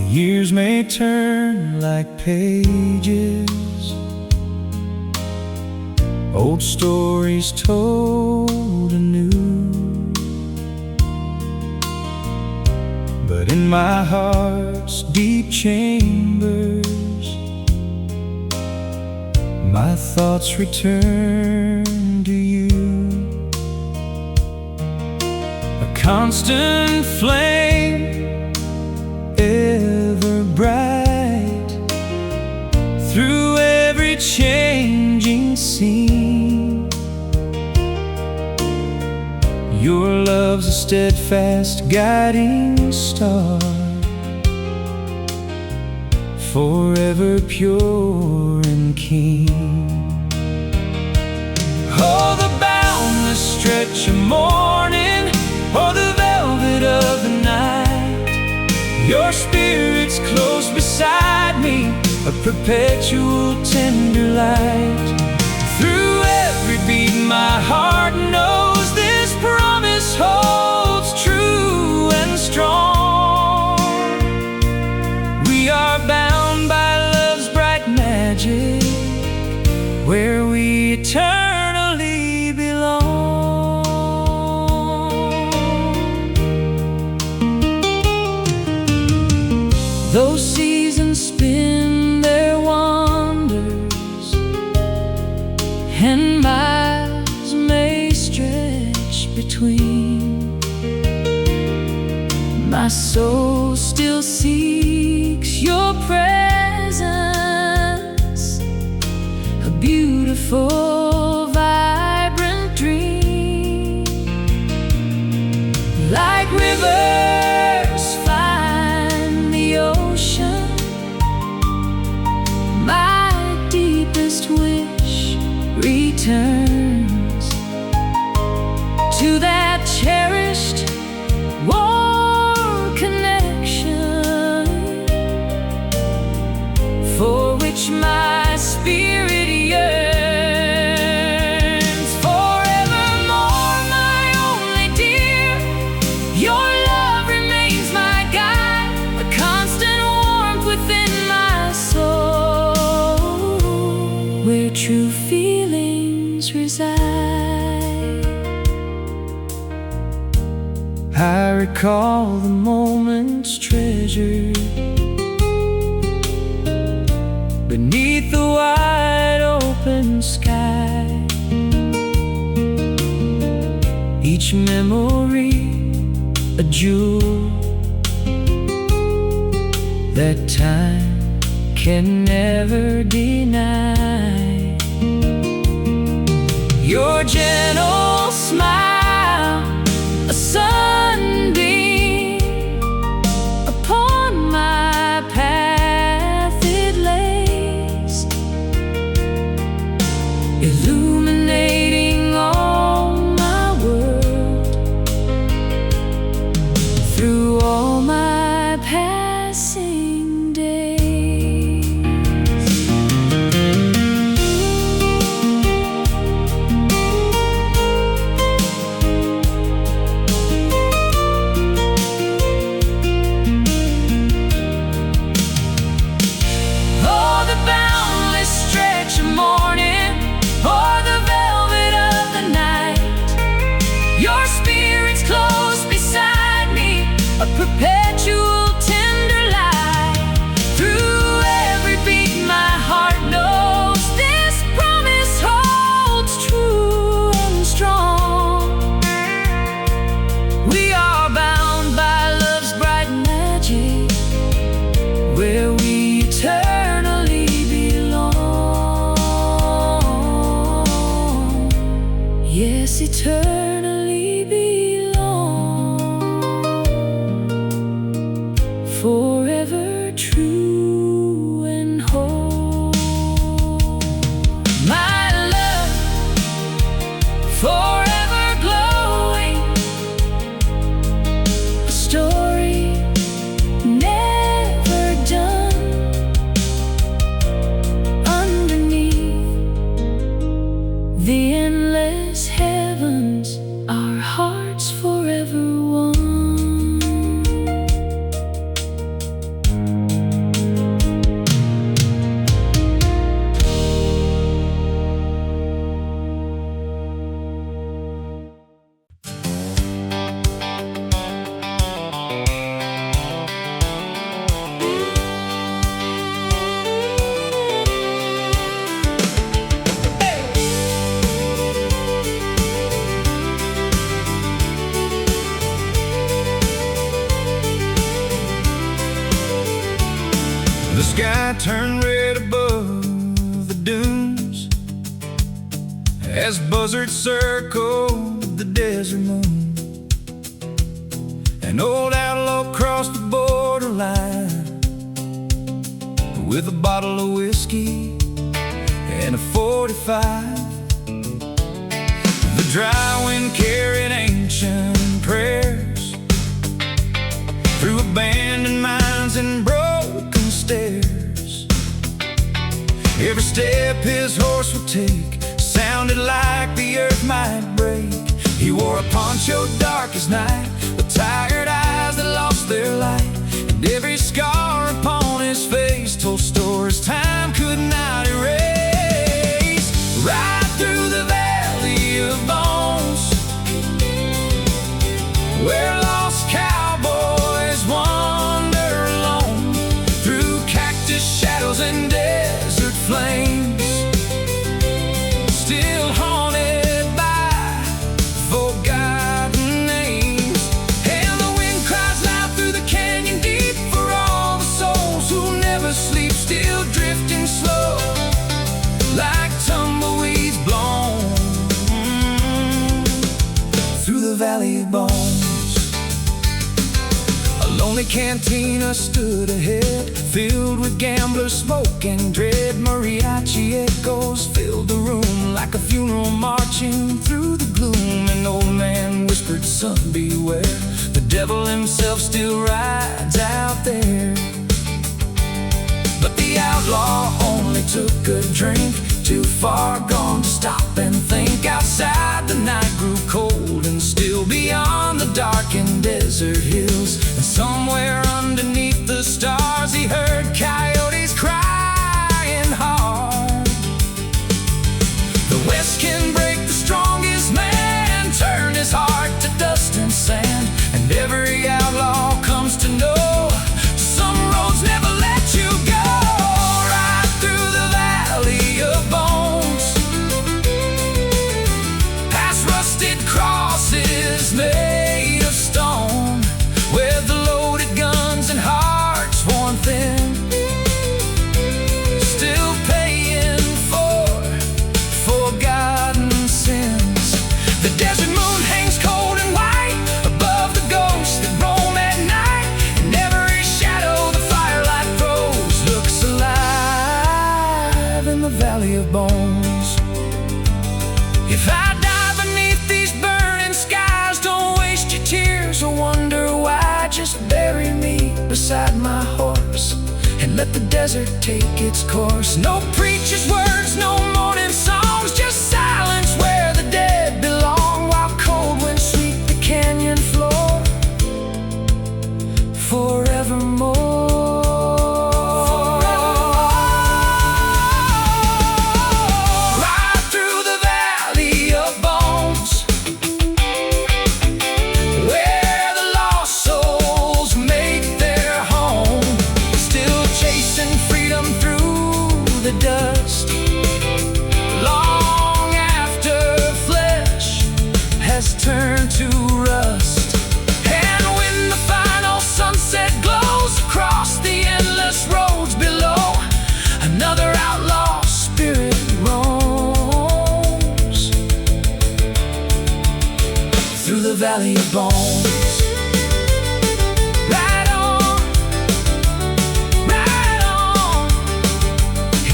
years may turn like pages, old stories told anew. But in my heart's deep chambers, my thoughts return to you. A constant flame, ever bright, through every changing scene. Your love's a steadfast guiding star, forever pure and keen. Oh, the boundless stretch of morning, or the velvet of the night, your spirit's close beside me, a perpetual tender light. Through every beat my heart knows this promise holds true and strong. We are bound by love's bright magic, where we eternally belong. Though seasons spin their wonders, and miles may stretch between, my soul still seeks your presence, a beautiful, vibrant dream. Like rivers find the ocean, my deepest wish returns to that cherished, warm connection, for which my spirit yearns. Forevermore, my only dear, your love remains my guide, a constant warmth within my soul, where true feelings reside. I recall the moments treasured beneath the wide open sky, each memory a jewel that time can never deny. Your gentle smile, a sunbeam upon my path it lays, illuminating all my world through all my passing days. Oh, the boundless stretch of morning, or the velvet of the night, your spirit's close beside me, a perpetual tender light. Through every beat my heart knows this promise holds true and strong. We are bound by love's bright magic, where we eternally belong. Yes, eternally belong. Forever true and whole. My love, forever glowing, a story never done. Underneath the endless heavens, our hearts forever one. The sky turned red above the dunes as buzzards circled the desert moon. An old outlaw crossed the borderline with a bottle of whiskey and a 45. The dry wind carried ancient prayers through abandoned mines and broken stairs. Every step his horse would take sounded like the earth might break. He wore a poncho dark as night, with tired eyes that lost their light, and every scar upon his face told stories time could not erase. Right through the valley of bones, where lost cowboys wander alone, through cactus shadows and desert flames, still haunted by forgotten names. And the wind cries loud through the canyon deep for all the souls who never sleep, still drifting slow like tumbleweeds blown through the valley of bones. A lonely cantina stood ahead, filled with gambler smoke and dread. Mariachi echoes filled the room like a funeral marching through the gloom. An old man whispered, "Son, beware, the devil himself still rides out there." But the outlaw only took a drink, too far gone to stop and think. Outside the night grew cold, and still beyond the darkened desert hills, and somewhere underneath the stars he heard coyotes crying hard. The West can break the strongest man, turn his heart to dust and sand, and every outlaw comes to know some roads never let you go. Right through the valley of bones, past rusted crosses made of stone, where the loaded guns and hearts worn thin, still paying for forgotten sins. The desert moon hangs cold and white above the ghosts that roam at night, and every shadow the firelight throws looks alive in the valley of bones. If I die beneath these burning skies, don't waste your tears or wonder why. Just bury me beside my horse and let the desert take its course. No preacher's words, no mourning songs, just silence where the dead belong, while cold winds sweep the canyon floor forevermore. Right through the valley of bones, where the lost souls make their home, still chasing freedom through the dust, long after flesh has turned to rust. And when the final sunset glows across the endless roads below, another outlaw spirit roams through the valley of bones. Right on, right on,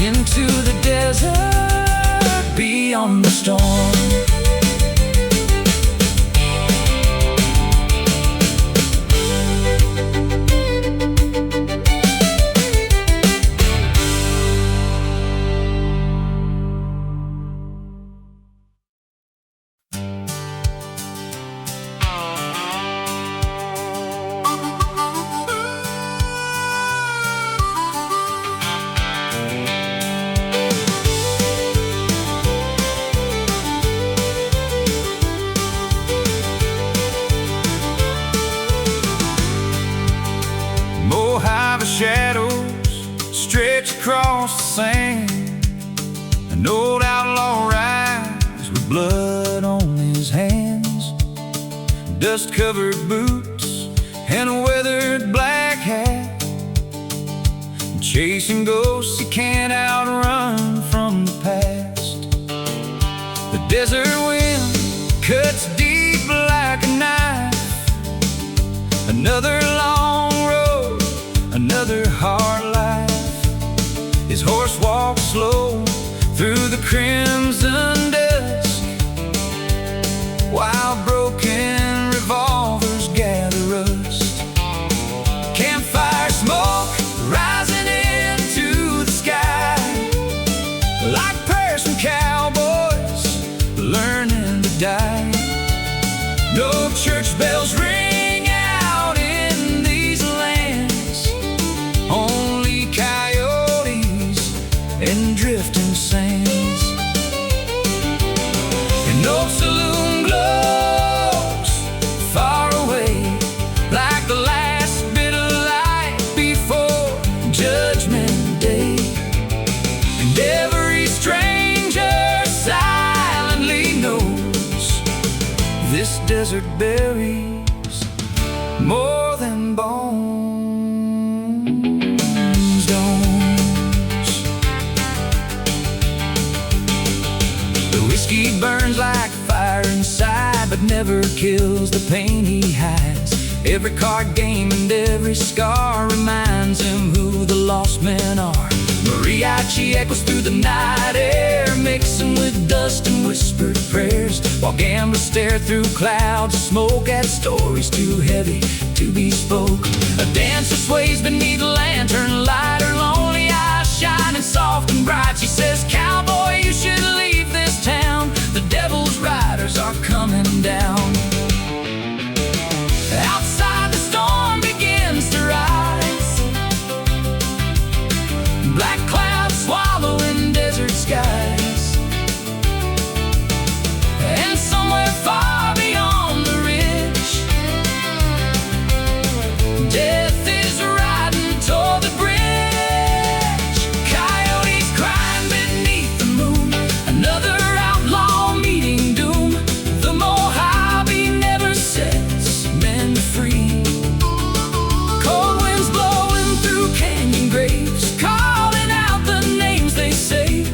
into the desert beyond the storm. Mojave shadows stretch across the sand. An old outlaw rides with blood on his hands, dust-covered boots and a weathered black hat, Chasing ghosts he can't outrun from the past. The desert wind cuts deep like a knife. Another long road, another hard life. His horse walks slow through the crimson dusk, while broken revolvers gather rust. Campfire smoke rising into the sky, like prayers from cowboys learning to die. No church bells ring out in these lands, only coyotes and drifting sands. And no saloon glows far away, like the last bit of light before Judgment Day. And every stranger silently knows this desert buries more than bones don't. The whiskey burns like fire inside, but never kills the pain he hides. Every card game and every scar reminds him who the lost men are. Mariachi echoes through the night air, mixing with dust and whispered prayers, while gamblers stare through clouds of smoke at stories too heavy to be spoke. A dancer sways beneath a lantern light, her lonely eyes shining soft and bright. She says, "Cowboy, you should leave this town. The devil's riders are coming down." Outside the storm begins to rise, black clouds swallowing desert skies. And somewhere far beyond the ridge, death is riding toward the bridge. Coyotes crying beneath the moon, another outlaw meeting doom. The Mojave never sets men free. Cold winds blowing through canyon graves, calling out the names they saved,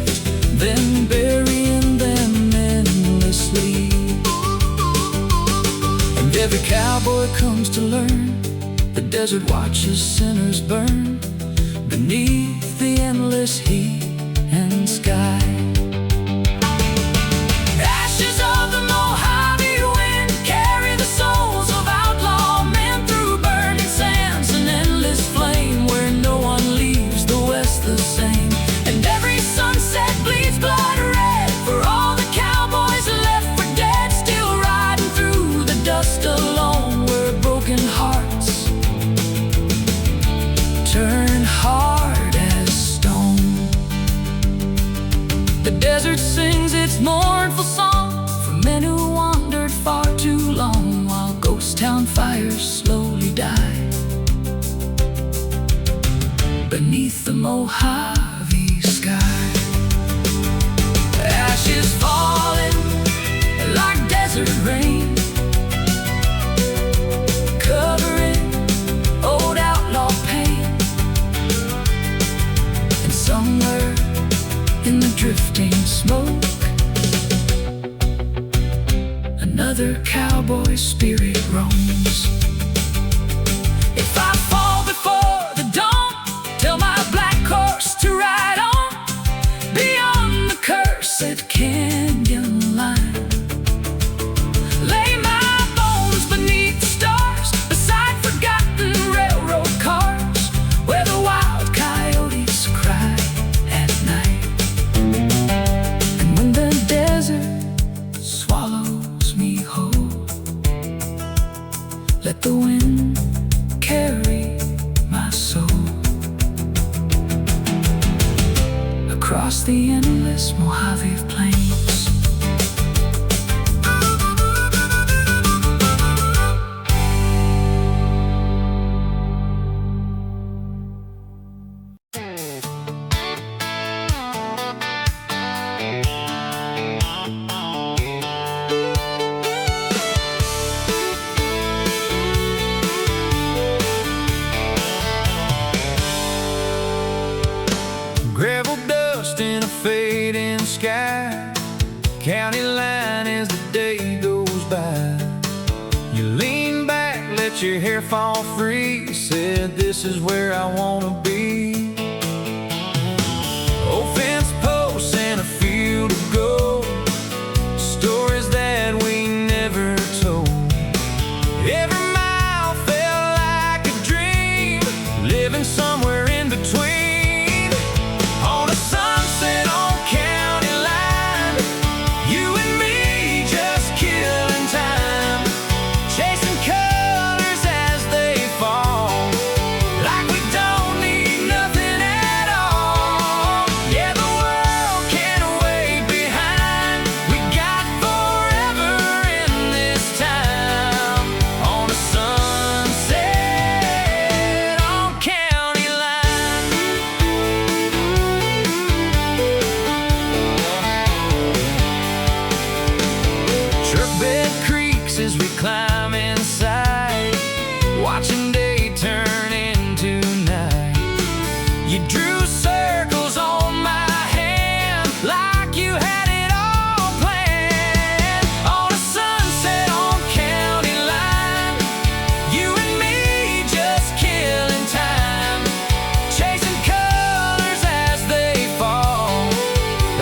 then burying them endlessly. And every cowboy comes to learn, the desert watches sinners burn beneath the endless heat and sky. Ashes of the Mojave wind carry the souls of outlaw men through burning sands, an endless flame where no one leaves the West the same. And every sunset bleeds blood red for all the cowboys left for dead, still riding through the dust alone, where broken hearts turn hard as stone. The desert sings its mournful song for men who wandered far too long, while ghost town fires slowly die beneath the Mojave sky. Ashes falling like desert rain, covering old outlaw pain. And somewhere in the drifting smoke, another cowboy spirit roams. If I fall before the dawn, tell my black horse to ride on beyond the cursed canyon line. Lay my bones beneath the stars, beside forgotten railroad cars, where the wild coyotes cry at night. And when the desert swallows me whole, let the wind carry my soul across the endless Mojave plains. fading sky, county line as the day goes by. You lean back, let your hair fall free, said this is where I wanna be. Old fence posts and a field of gold, stories that we never told. Every mile felt like a dream, living somewhere in between. On a sunset on county line, you and me just killing time, chasing colors as they fall, like we don't need nothing at all. Yeah, the world can't wait behind, we got forever in this time. On a sunset on county line. Truck bed creaks as we climb inside, watching day turn into night. You drew circles on my hand like you had it all planned. On a sunset on county line, you and me just killing time, chasing colors as they fall,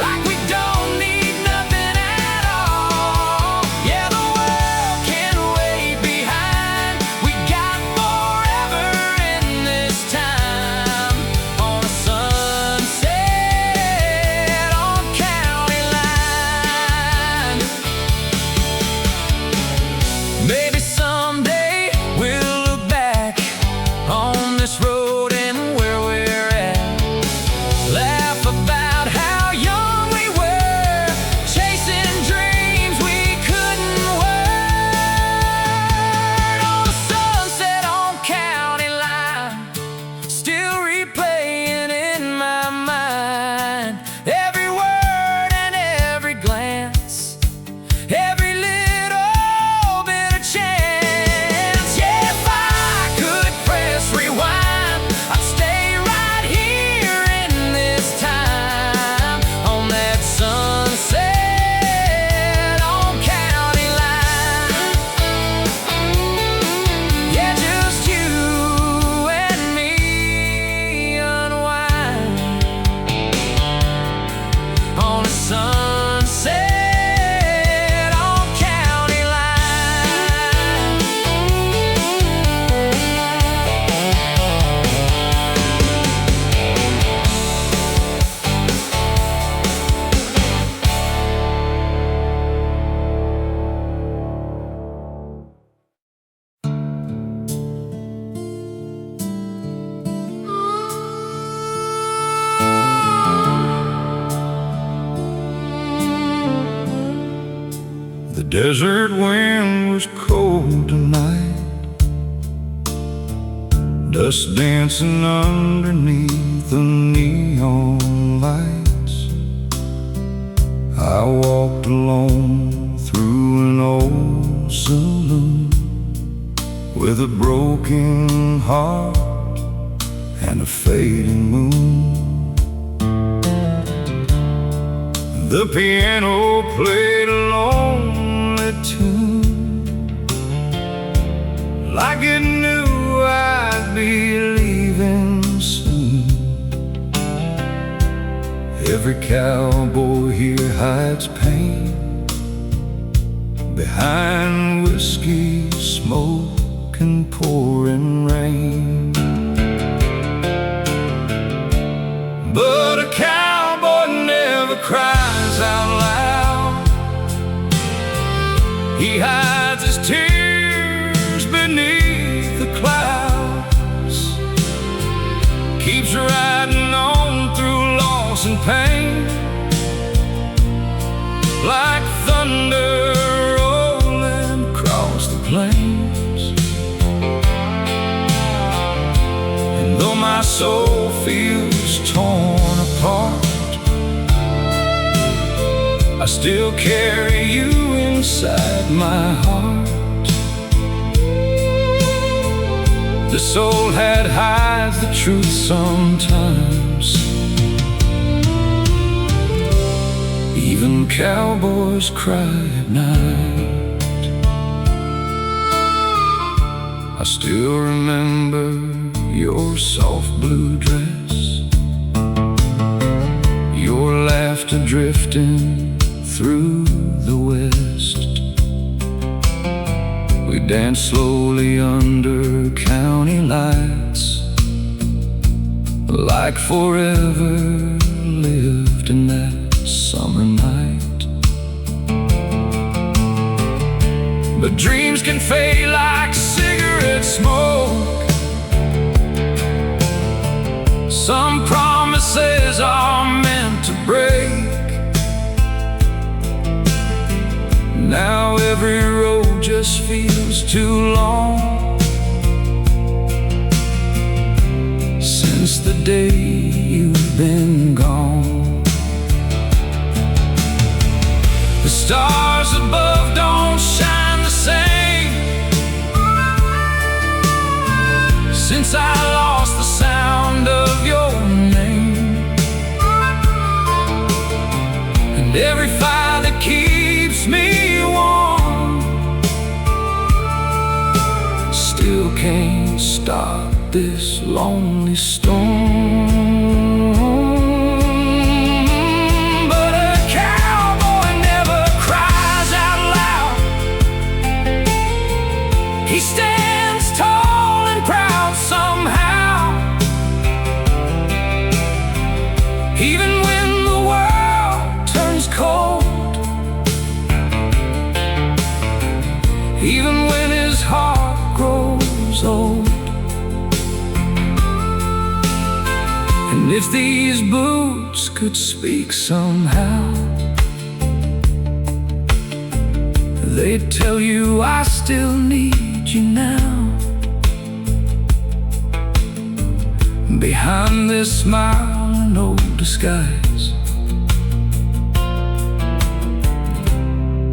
like we don't need nothing at all. Yeah, the world can't wait behind, we got forever in this time. On a sunset on county line. Maybe someday we'll look back on this road and where we're at, laugh about how young we were, chasing dreams we couldn't word. On a sunset on county line, still replaying in my mind, every word and every glance, every little bit of chance. Yeah, if I could press rewind, I'd stay right here in this time. On that sunset on county line. Yeah, just you and me unwind. On a sunset on county line. The desert wind was cold tonight, dust dancing underneath the neon lights. I walked alone through an old saloon with a broken heart and a fading moon. The piano played a lonely tune, like it knew I'd be leaving soon. Every cowboy here hides pain behind whiskey, smoke, and pouring rain. But a cowboy never cries out loud, he hides his tears beneath the clouds, keeps riding on through loss and pain, like thunder rolling across the plains. And though my soul feels torn apart, I still carry you inside my heart. This old hat hides the truth sometimes, Even cowboys cry at night. I still remember your soft blue dress, your laughter drifting through the west. We danced slowly under county lights, like forever lived in that summer night. But dreams can fade like cigarette smoke. Some promises are meant to break. Now every road just feels too long, since the day you've been gone. The stars above don't shine the same since I lost the sound of your name. And every fire that keeps me warm still can't stop this lonely storm. But a cowboy never cries out loud. He stands tall and proud somehow, even when the world turns cold, even when his heart grows old. And if these boots could speak somehow, they'd tell you I still need you now. Behind this smile and no disguise,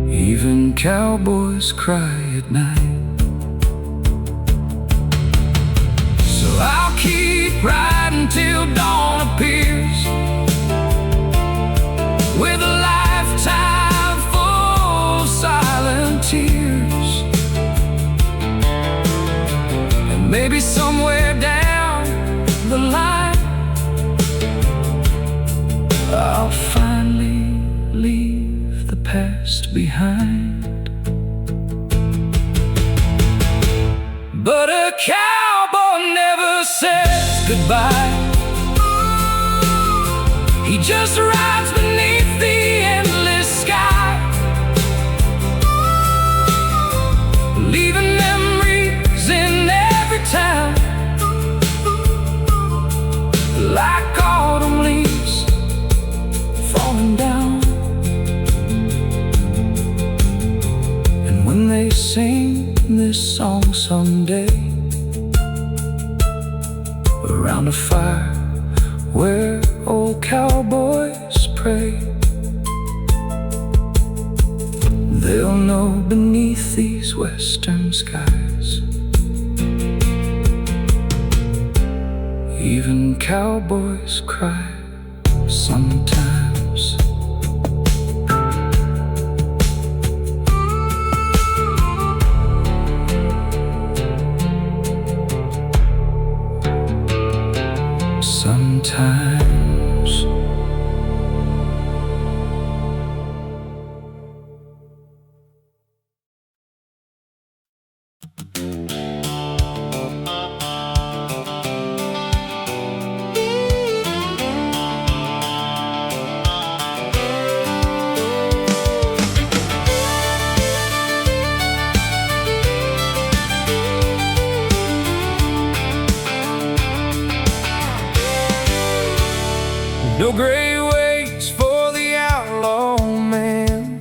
even cowboys cry at night. So I'll keep riding till dawn appears, with a lifetime full of silent tears. And maybe somewhere down the line I'll finally leave the past behind. But a cowboy never says goodbye. He just rides beneath the endless sky, leaving memories in every town, like autumn leaves falling down. And when they sing this song someday around a fire where old cowboys pray, they'll know beneath these western skies, even cowboys cry sometimes. Sometimes. No gray ways for the outlaw man,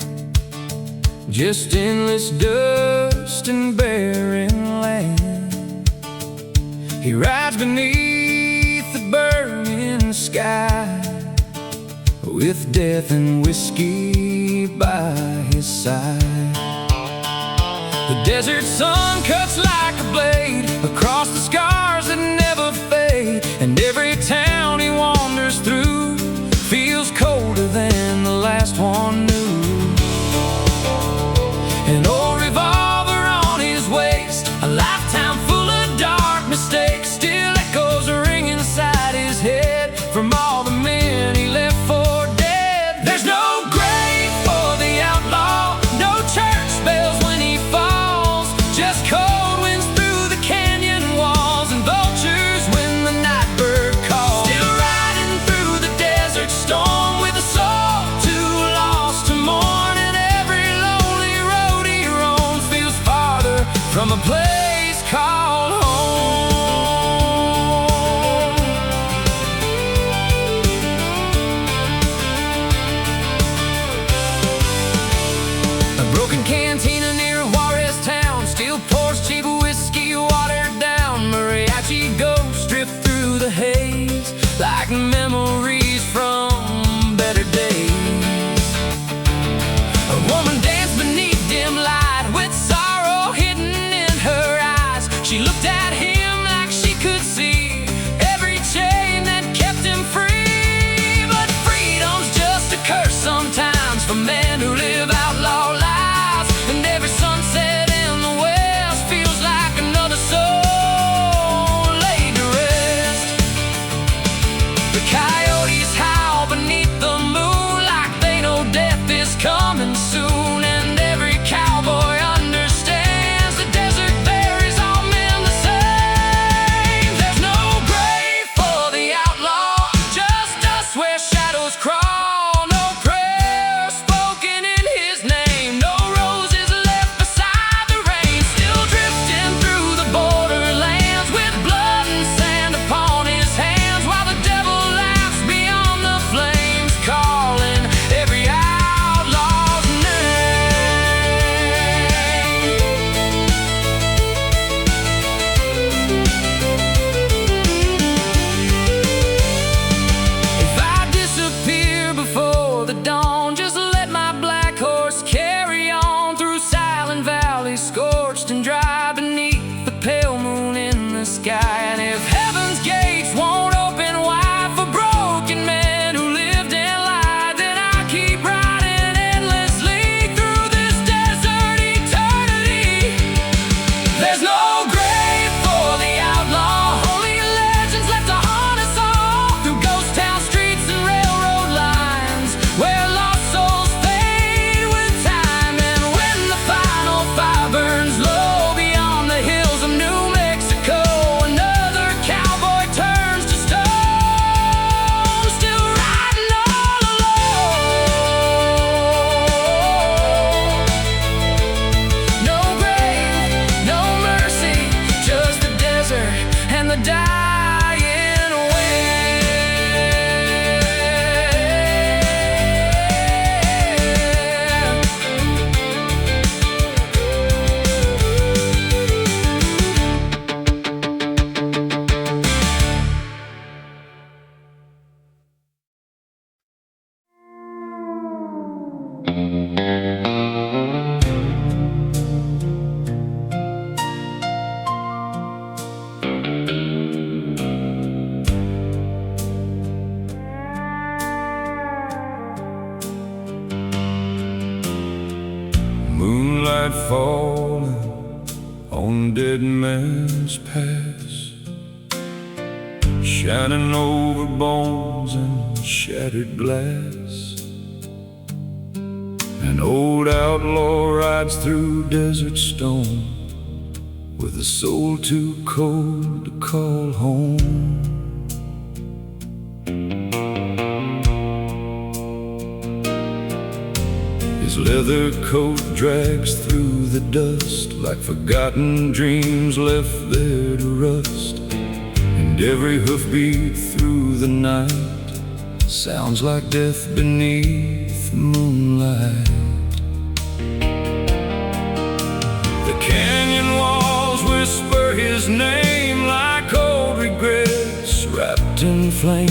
just endless dust and barren land. He rides beneath the burning sky, with death and whiskey by his side. The desert sun cuts like a blade across the scars that never fade, and every town he wanders through feels colder than the last one from all the men he left for dead. There's no grave for the outlaw, no church bells when he falls, just cold winds through the canyon walls and vultures when the night bird calls. Still riding through the desert storm with a soul too lost to mourn, and every lonely road he roams feels farther from a place called home. A broken cantina near Juarez town still pours cheap whiskey watered down. Mariachi ghosts drift through the haze like memories from better days. A woman danced beneath dim light with sorrow hidden in her eyes. She looked at him like she could see every chain that kept him free. But freedom's just a curse sometimes for men who live outlaw lives, and every sunset in the west feels like another soul laid to rest. The coyotes howl beneath the moon like they know death is coming soon, and every cowboy understands the desert there is all men the same. There's no grave for the outlaw, just dust where shadows crawl, no prayer spoken in his name, no roses left beside the rain. Still drifting through the borderlands with blood and sand upon his hands, while the devil laughs beyond the flames, calling every outlaw's name. If I disappear before the dawn, just let my black horse carry on through silent valleys, scorched and dry beneath the pale moon in the sky. And if heaven's gates won't open wide for broken men who lived and lied, then I'll keep riding endlessly through this desert eternity. There's no grave for the outlaw, only legends left to haunt us all through ghost town streets and railroad lines where lost souls fade with time. And when the final fire burns low beyond the hills of New Mexico, another cowboy turns to stone, still riding all alone. No grave, no mercy, just the desert and the dying moonlight falling on dead man's past, shining over bones and shattered glass. An old outlaw rides through desert stone with a soul too cold to call home. His leather coat drags through the dust like forgotten dreams left there to rust, and every hoofbeat through the night sounds like death beneath moonlight. The canyon walls whisper his name like old regrets wrapped in flame,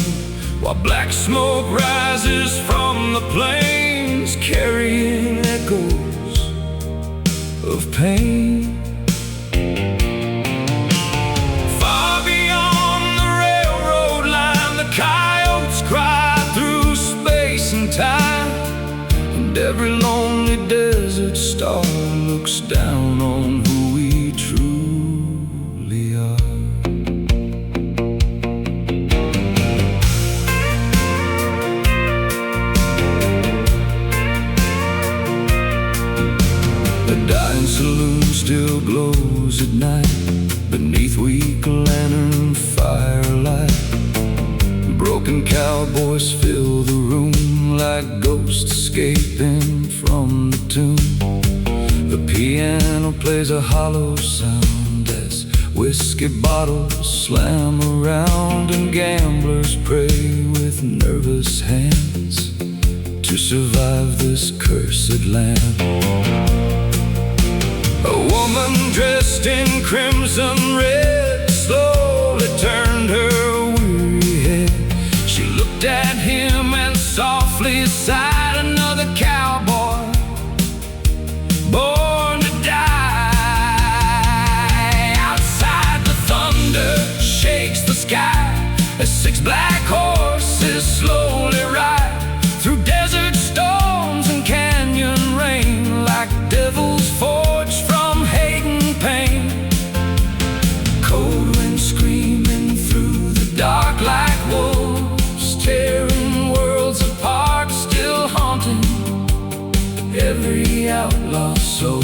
while black smoke rises from the plains carrying echoes of pain. Far beyond the railroad line, the coyotes cry through space and time, and every lonely desert star looks down on who we truly are. still glows at night beneath weak lantern firelight. Broken cowboys fill the room like ghosts escaping from the tomb. The piano plays a hollow sound as whiskey bottles slam around, and gamblers pray with nervous hands to survive this cursed land. A woman dressed in crimson red slowly turned her weary head. She looked at him and softly sighed. Another cowboy born to die. Outside the thunder shakes the sky as 6 black horses slowly ride through desert storms and canyon rain like devils forged from hate and pain. Cold wind screaming through the dark like wolves, tearing worlds apart, still haunting every outlaw soul.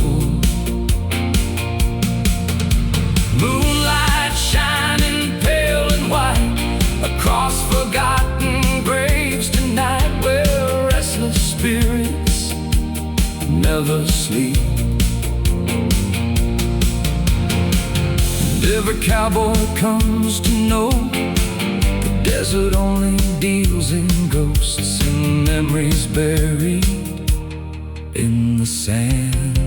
Moonlight shining pale and white across forgotten graves tonight, where restless spirits never sleep. And every cowboy comes to know the desert only deals in ghosts and memories buried in the sand.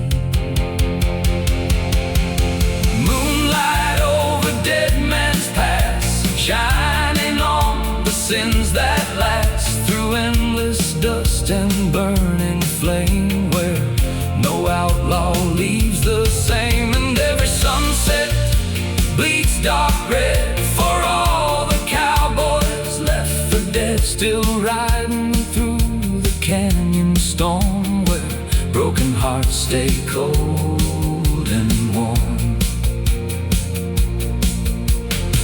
Moonlight over dead man's past, shining on the sins that last through endless dust and burning flame, where no outlaw leaves the same. And every sunset bleeds dark red for all the cowboys left for dead, still riding through the canyon storm, where broken hearts stay cold and warm.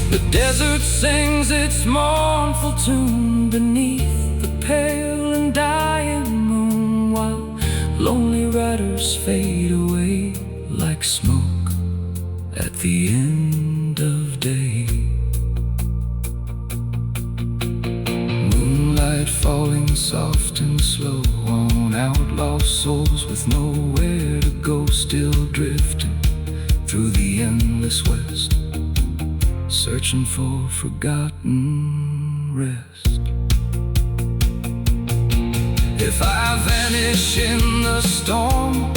The desert sings its mournful tune beneath the pale and dying moon, while lonely riders fade away like smoke at the end of day. Moonlight falling soft and slow on outlaw souls with nowhere to go, still drifting through the endless west, searching for forgotten rest. If I vanish in the storm,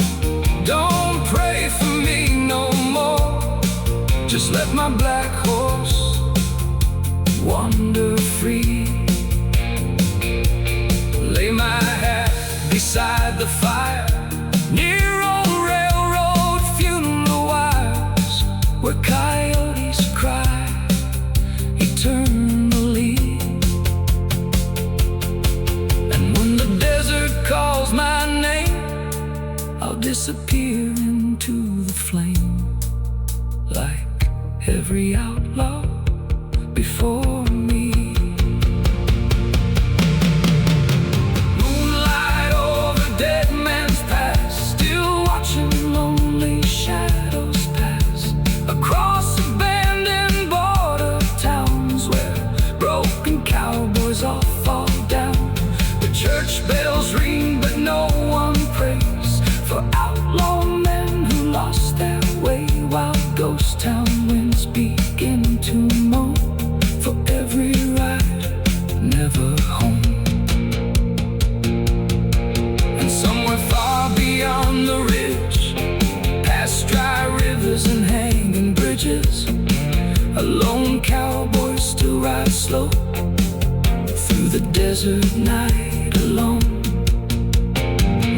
don't pray for me no more. Just let my black horse wander free. Lay my hat beside the fire near old railroad funeral wires, where coyotes cry eternally. And when the desert calls my name, I'll disappear into the flame like every outlaw before me. Moonlight over dead man's past, still watching lonely shadows pass across abandoned border towns, where broken cowboys all fall down. The church bells ring but no one prays for outlaw men who lost their way, while ghost town winds begin to moan for every ride never home. And somewhere far beyond the ridge, past dry rivers and hanging bridges, a lone cowboy still rides slow through the desert night alone.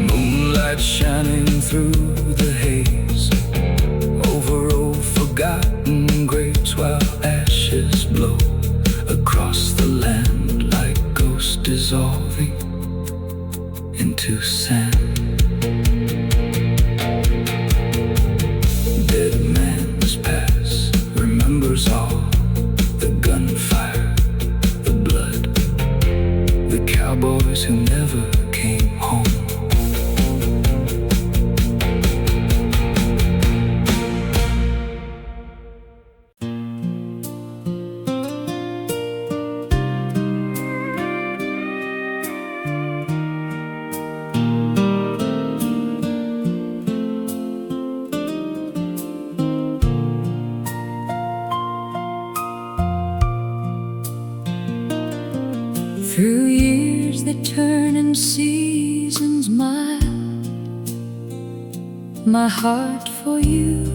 Moonlight shining through the haze over old forgotten graves, while ashes blow across the land like ghosts dissolving into sand. Dead man's past remembers all the gunfire, the blood, the cowboys who never came home. Through years that turn and seasons mild, my heart for you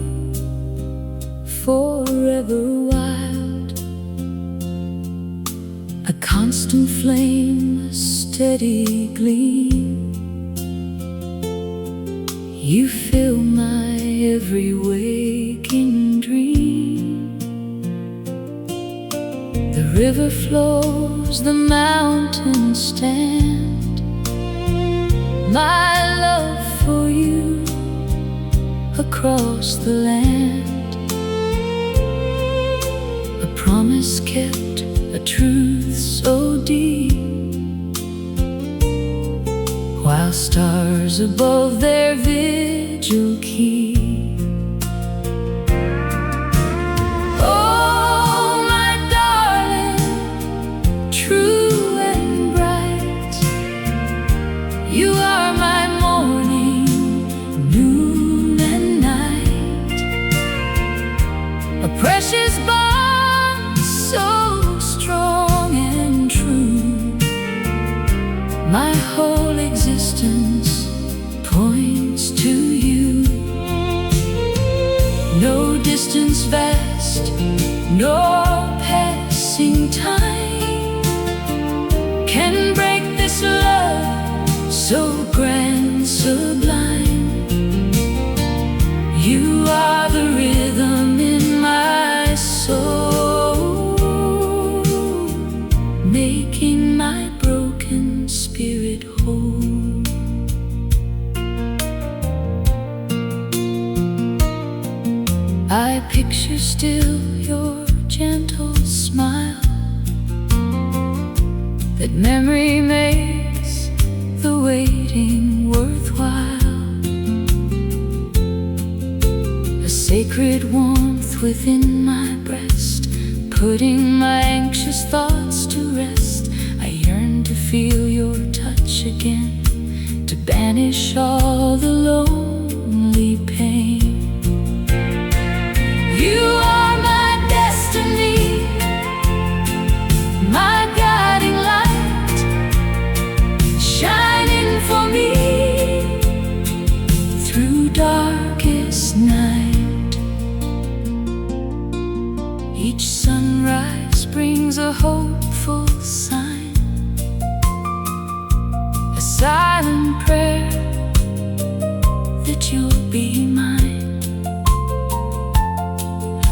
forever wild. A constant flame, a steady gleam, you fill my every waking dream. The river flows, the mountains stand, my love for you across the land. A promise kept, a truth so deep, while stars above their vigil keep. Oh, my darling, true and bright, you are my morning, noon and night. A precious bond so strong and true, my whole existence points to you. No distance vast, nor passing time can break this love so grand, sublime. You are the rhythm in my soul, making my broken spirit whole. I picture still your gentle smile, that memory makes the waiting worthwhile. A sacred warmth within my breast, putting my anxious thoughts to rest. I yearn to feel your touch again, to banish all the lonely pain. You are my destiny, my guiding light, shining for me through darkest night. Each sunrise brings a hopeful sign, a silent prayer that you'll be mine.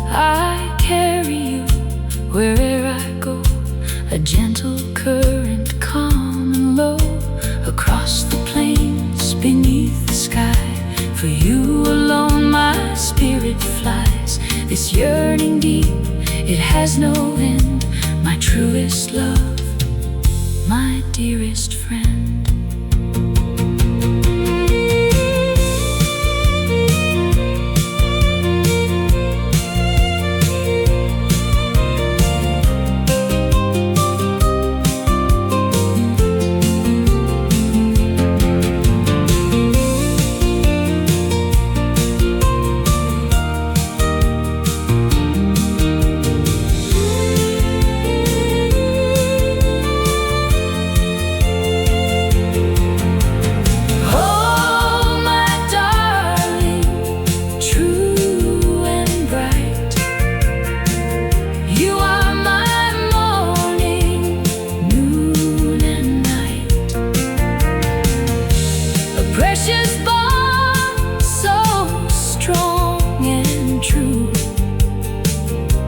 I carry you wherever I go, a gentle current, calm and low, across the plains, beneath the sky. For you alone my spirit flies, this yearning deep, it has no end. My truest love, my dearest friend.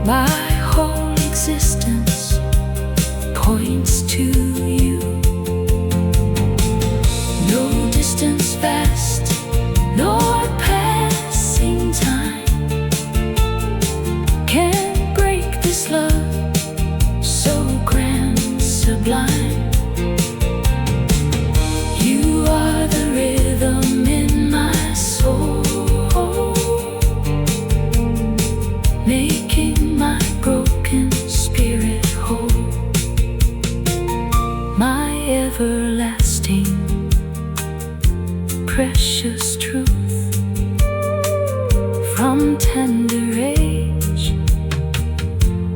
My whole existence points to you. No distance vast, nor passing time can break this love so grand, sublime. You are the rhythm in my soul, making my broken spirit whole. My everlasting, precious truth, from tender age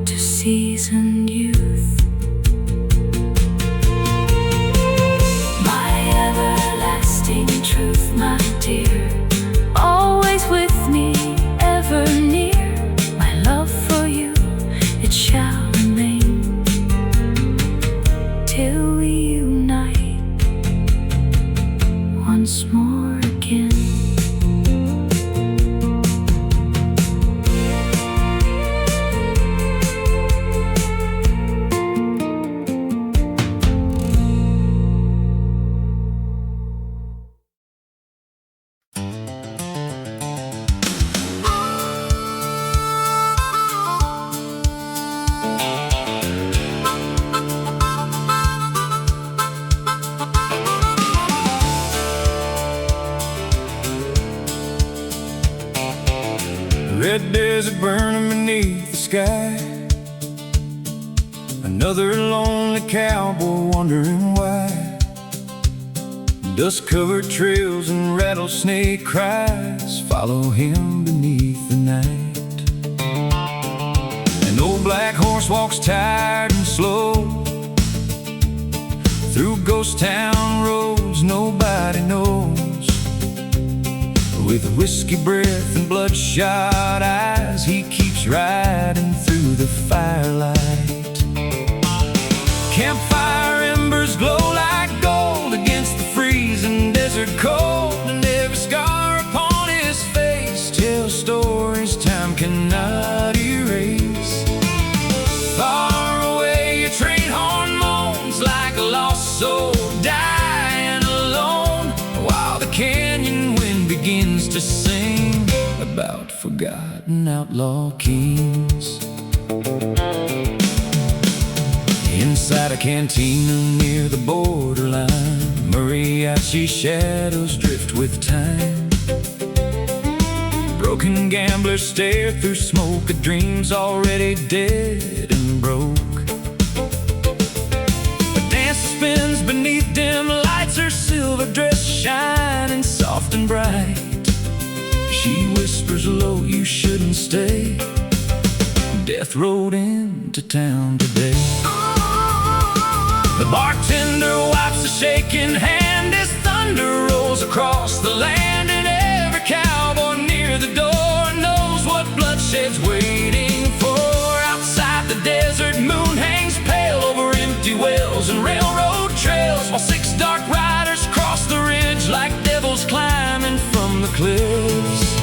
to seasoned youth. till we unite once more again. Red desert burning beneath the sky. Another lonely cowboy wondering why. Dust-covered trails and rattlesnake cries follow him beneath the night. An old black horse walks tired and slow through ghost town roads nobody knows. With whiskey breath and bloodshot eyes, he keeps riding through the firelight. Campfire embers glow like gold against the freezing desert cold, and every scar upon his face tells stories time cannot erase. Far away, a train horn moans like a lost soul dying alone, while the canyon wind begins to sing about forgotten outlaw kings. Inside a cantina near the borderline, mariachi shadows drift with time. Broken gamblers stare through smoke at dreams already dead and broke. A dancer spins beneath dim lights, her silver dress shining soft and bright. She whispers low, you shouldn't stay. Death rode into town today. The bartender wipes a shaking hand as thunder rolls across the land, and every cowboy near the door knows what bloodshed's waiting for. Outside, the desert moon hangs pale over empty wells and railroad trails, while six dark riders cross the ridge like devils climbing from the cliffs.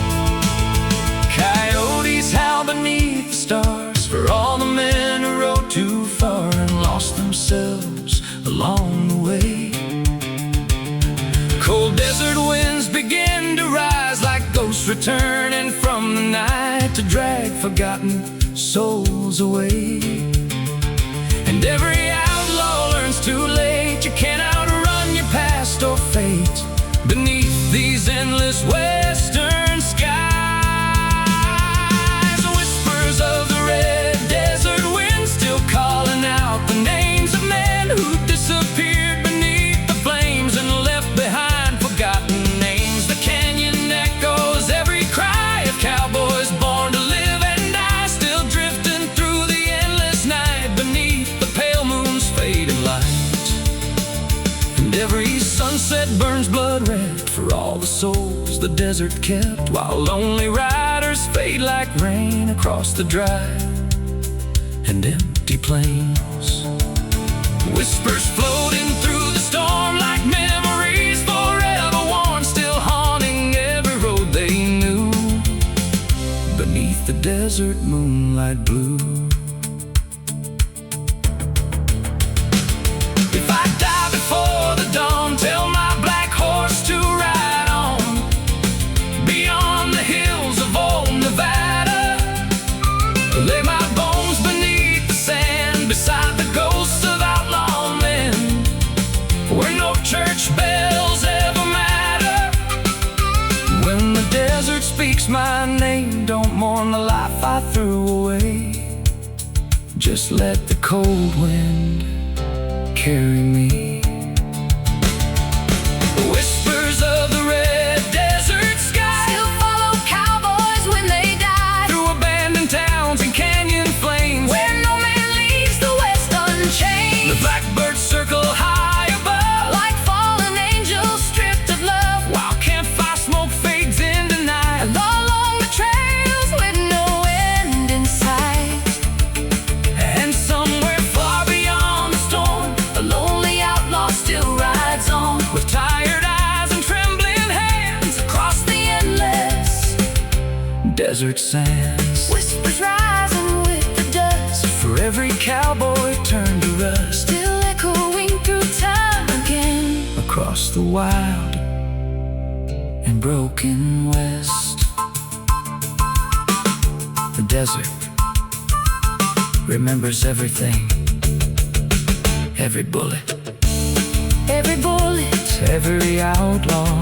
Coyotes howl beneath the stars for all the men who rode too far and lost themselves along the way. Cold desert winds begin to rise like ghosts returning from the night to drag forgotten souls away. And every outlaw learns too late you can't outrun your past or fate beneath these endless western skies. Whispers of the red desert wind still calling out the names of men who disappeared beneath the flames and left behind forgotten names. The canyon echoes every cry of cowboys born to live and die, still drifting through the endless night beneath the pale moon's fading light. And every sunset burns blood red for all the souls the desert kept, while lonely riders fade like rain across the dry and empty plains. Whispers floating through the storm like memories forever worn, still haunting every road they knew beneath the desert moonlight blue. If I die before the dawn, tell my black horse to ride on beyond the hills of old Nevada. Lay my bones beneath the sand beside the ghosts of outlaw men, where no church bells ever matter. When the desert speaks my name, don't mourn the life I threw away. Just let the cold wind carry me. Whispers of the red desert sky Still follow cowboys when they die, through abandoned towns and canyon flames, where no man leaves the west unchanged. the blackbirds circle high above Like fallen angels stripped of love, while campfire smoke fades into night. and all along the trails with no end in sight. And somewhere far beyond desert sands. Whispers rising with the dust, For every cowboy turned to rust, still echoing through time again. across the wild and broken west. The desert remembers everything, every bullet, Every bullet, every outlaw,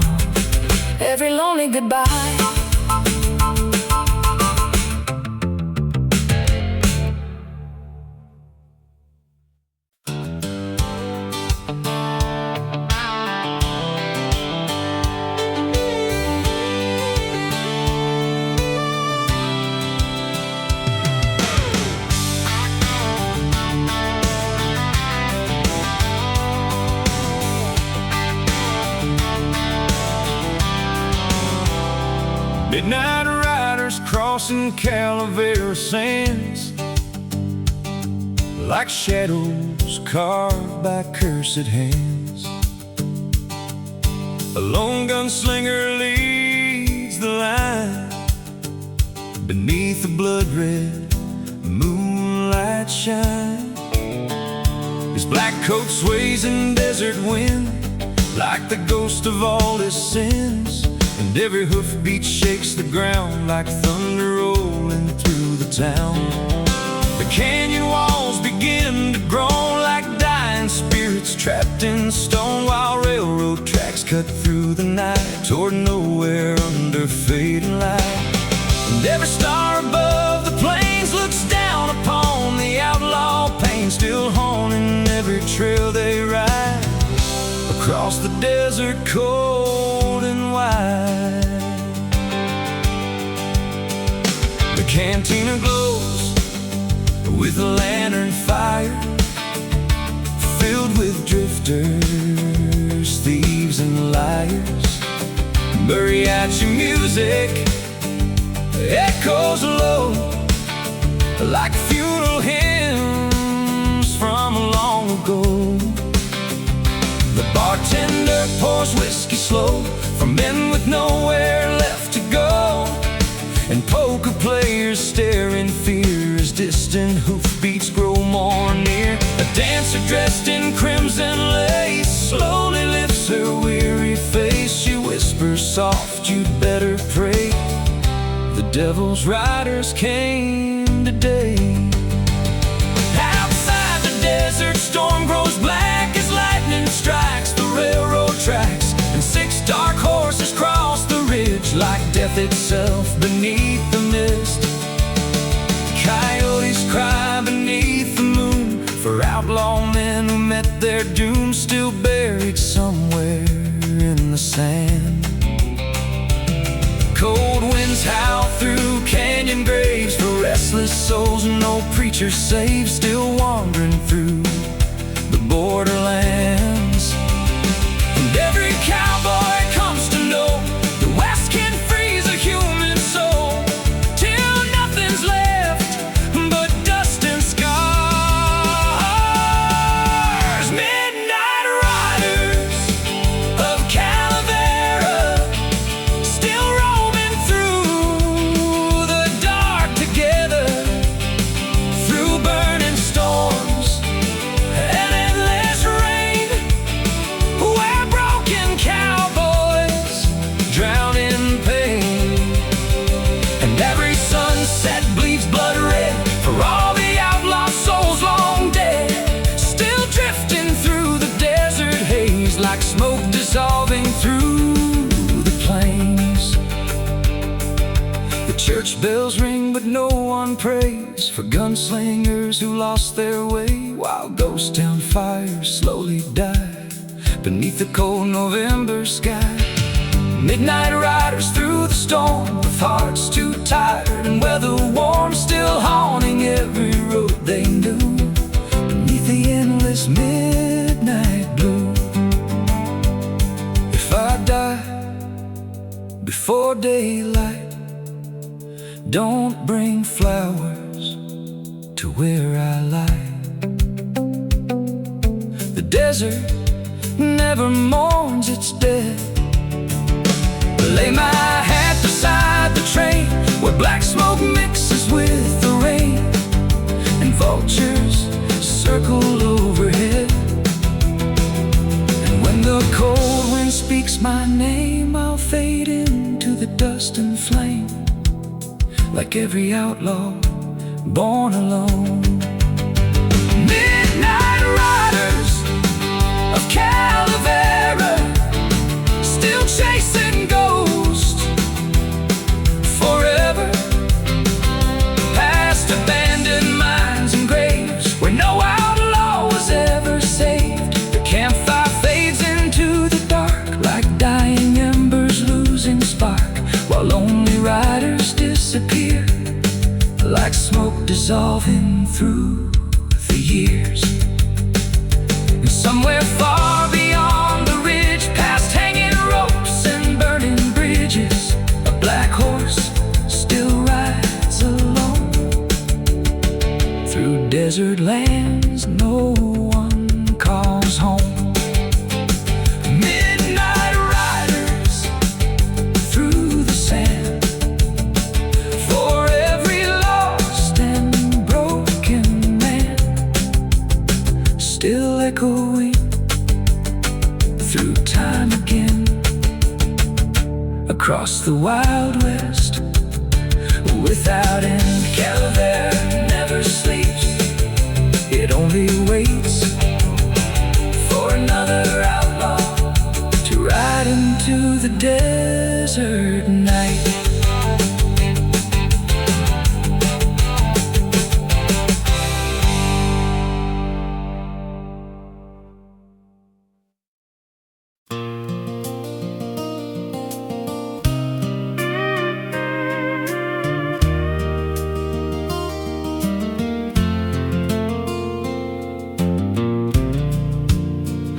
every lonely goodbye. Midnight riders crossing Calavera sands, like shadows carved by cursed hands. A lone gunslinger leads the line beneath the blood-red moonlight shine. His black coat sways in desert wind like the ghost of all his sins, and every hoofbeat shakes the ground like thunder rolling through the town. The canyon walls begin to groan like dying spirits trapped in stone, while railroad tracks cut through the night toward nowhere under fading light. And every star above the plains looks down upon the outlaw pain, still haunting every trail they ride across the desert cold and wide. The cantina glows with a lantern fire, filled with drifters, thieves and liars. Mariachi music echoes low like funeral hymns from long ago. The bartender pours whiskey slow for men with nowhere left to go, and poker players stare in fear as distant hoofbeats grow more near. A dancer dressed in crimson lace slowly lifts her weary face. She whispers soft, "You'd better pray, the devil's riders came today." Outside the desert, storm grows black as lightning strikes the railroad tracks, and 6 dark horses cross the ridge like death itself beneath the mist. Coyotes cry beneath the moon for outlaw men who met their doom, still buried somewhere in the sand. Cold winds howl through canyon graves for restless souls no preacher saves, still wandering through the borderlands. And every cowboy comes to know the West can freeze a human soul till nothing's left but dust and scars. Midnight riders of Calavera, still roaming through the dark together, through burning storms and endless rain, where broken cowboys drown in pain. And every sunset bleeds blood red for all the outlaw souls long dead, still drifting through the desert haze like smoke dissolving through the plains. The church bells ring but no one prays for gunslingers who lost their way, while ghost town fires slowly die beneath the cold November sky. Midnight riders through the storm with hearts too tired and weather worn, still haunting every road they knew beneath the endless midnight blue. If I die before daylight, don't bring flowers to where I lie. The desert never mourns its dead. Lay my hat beside the train where black smoke mixes with the rain, and vultures circle overhead. And when the cold wind speaks my name, I'll fade into the dust and flame, like every outlaw born alone. Midnight riders of Calavera, still chasing ghosts forever, past abandoned mines and graves where no outlaw was ever saved. The campfire fades into the dark like dying embers losing spark, while lonely riders disappear like smoke dissolving through the years. And somewhere far beyond the ridge, past hanging ropes and burning bridges, a black horse still rides alone through desert lands no one calls home. Midnight riders through the sand, for every lost and broken man, still echoing through time again. Across the Wild West, without end, Calavera never sleeps. It only waits for another outlaw to ride into the desert night.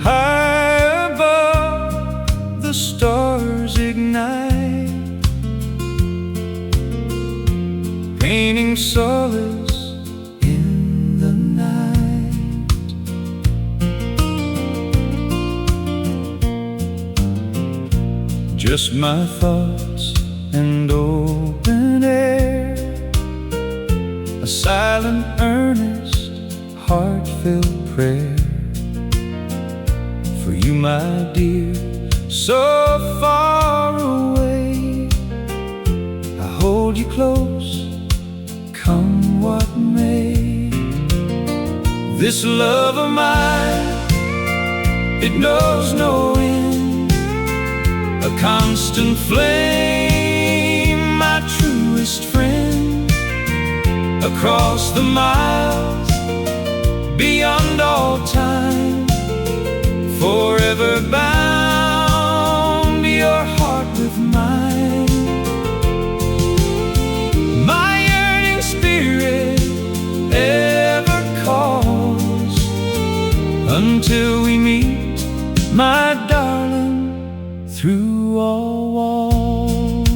High above, the stars ignite, painting solace in the night. Just my thoughts and open air, a silent, earnest, heartfelt prayer for you, my dear, so far away. I hold you close, come what may. This love of mine, it knows no end, a constant flame, my truest friend. Across the miles, beyond all time, forever bound, your heart with mine. My yearning spirit ever calls, until we meet, my darling, through all walls.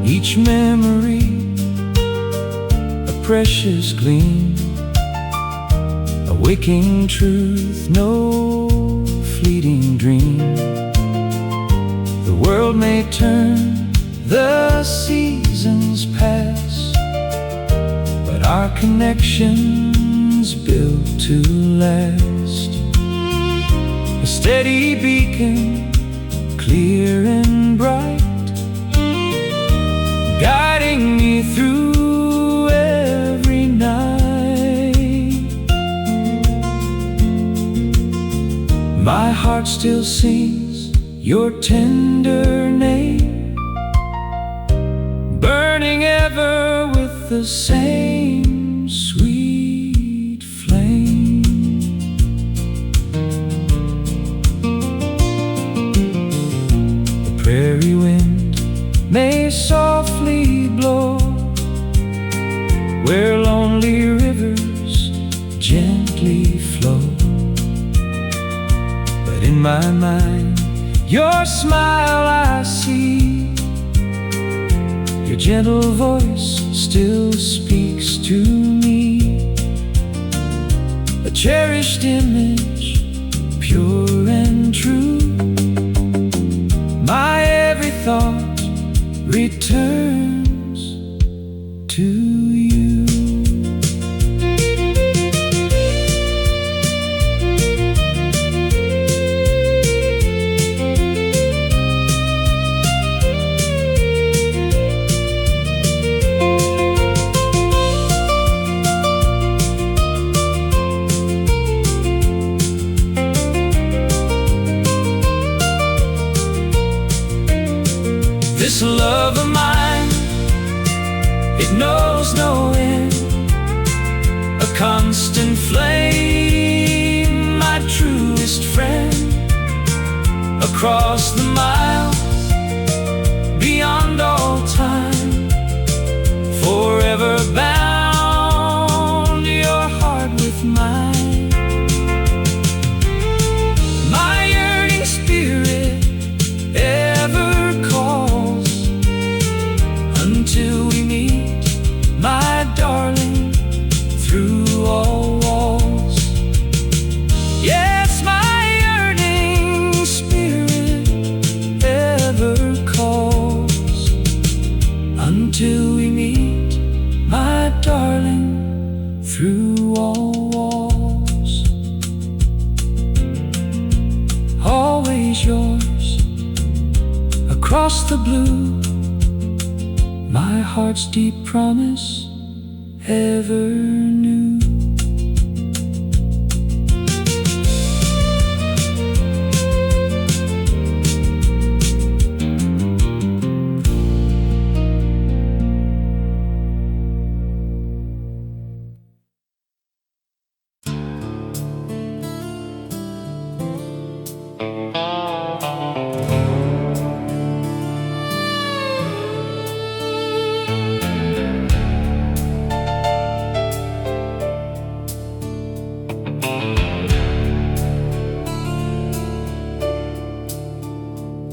Each memory a precious gleam, a waking truth, no fleeting dream. The world may turn, the seasons pass, but our connection's built to last. A steady beacon, clear and bright, guiding me through every night. My heart still sings your tender name, burning ever with the same sweet flame. The prairie wind may softly blow where lonely rivers gently flow, but in my mind, your smile I see, your gentle voice still speaks to me. A cherished image, pure and true, returns to you. This love of mine, it knows no end, a constant flame, my truest friend. Across the miles, beyond all time, forever bound, your heart with mine. My yearning spirit ever calls until we meet, my darling, through all walls. Yes, my yearning spirit ever calls until we meet, my darling, through all walls. Always yours, across the blue, my heart's deep promise, ever new.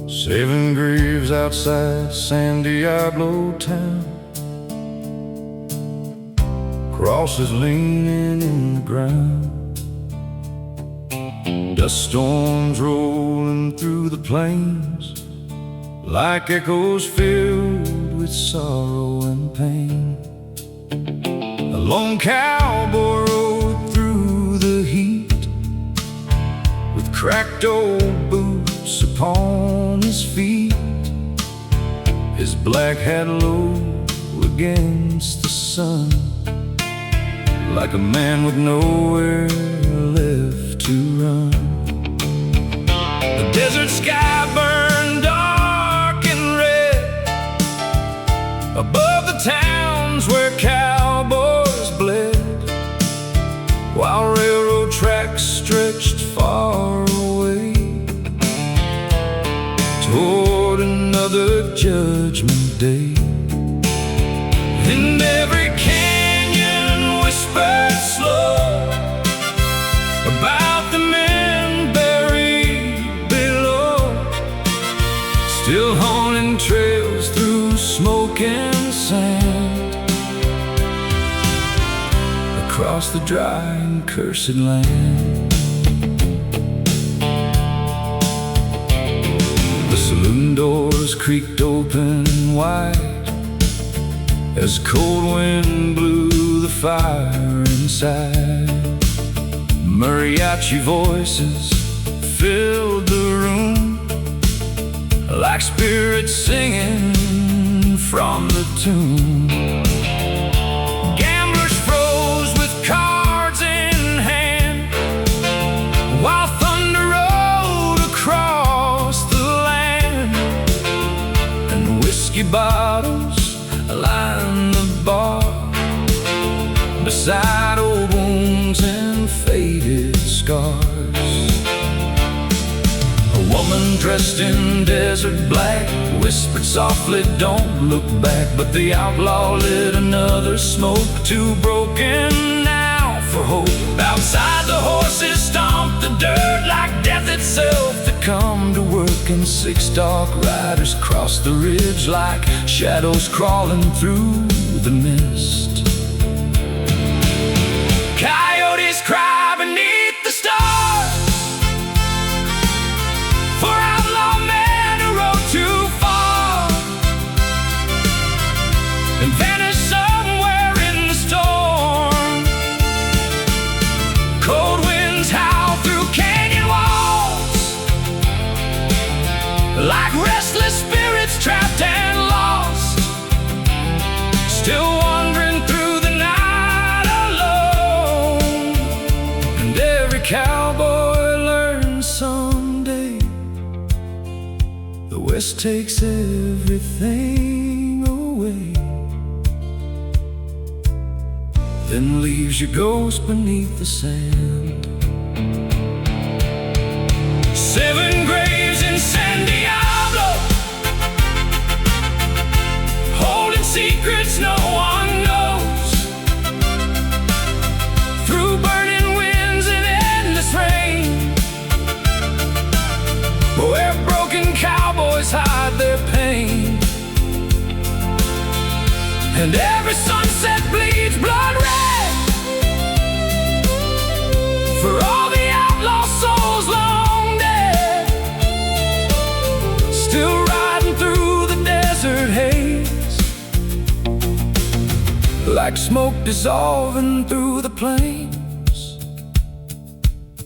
Saving graves outside San Diablo town, crosses leaning in the ground, dust storms rolling through the plains like echoes filled with sorrow and pain. A lone cowboy rode through the heat with cracked old boots upon his feet, his black hat low against the sun, like a man with nowhere left to run. The desert sky burned dark and red above the towns where cowboys bled, while railroad tracks stretched far away toward another judgment day. And every canyon whispered slow about the men buried below, still haunting trails through smoke and sand, across the dry and cursed land. The saloon doors creaked open wide as cold wind blew the fire inside. Mariachi voices filled the room like spirits singing from the tomb. Gamblers froze with cards in hand while thunder rolled across the land, and whiskey bottles lined the bar beside old wounds and faded scars. A woman dressed in desert black whispered softly, "Don't look back," but the outlaw lit another smoke, too broken now for hope. Outside the horses stomped the dirt like death itself to come to work, and six dark riders crossed the ridge like shadows crawling through the mist. Coyotes cry beneath the stars for outlaw men who rode too far. cowboy learns someday the West takes everything away, then leaves your ghost beneath the sand. 7 graves in San Diablo, holding secrets no one knows. Through burning winds and endless rain, where broken cowboys hide their pain, and every sunset bleeds blood red for all the outlaw souls long dead, still riding through the desert haze, like smoke dissolving through the plains.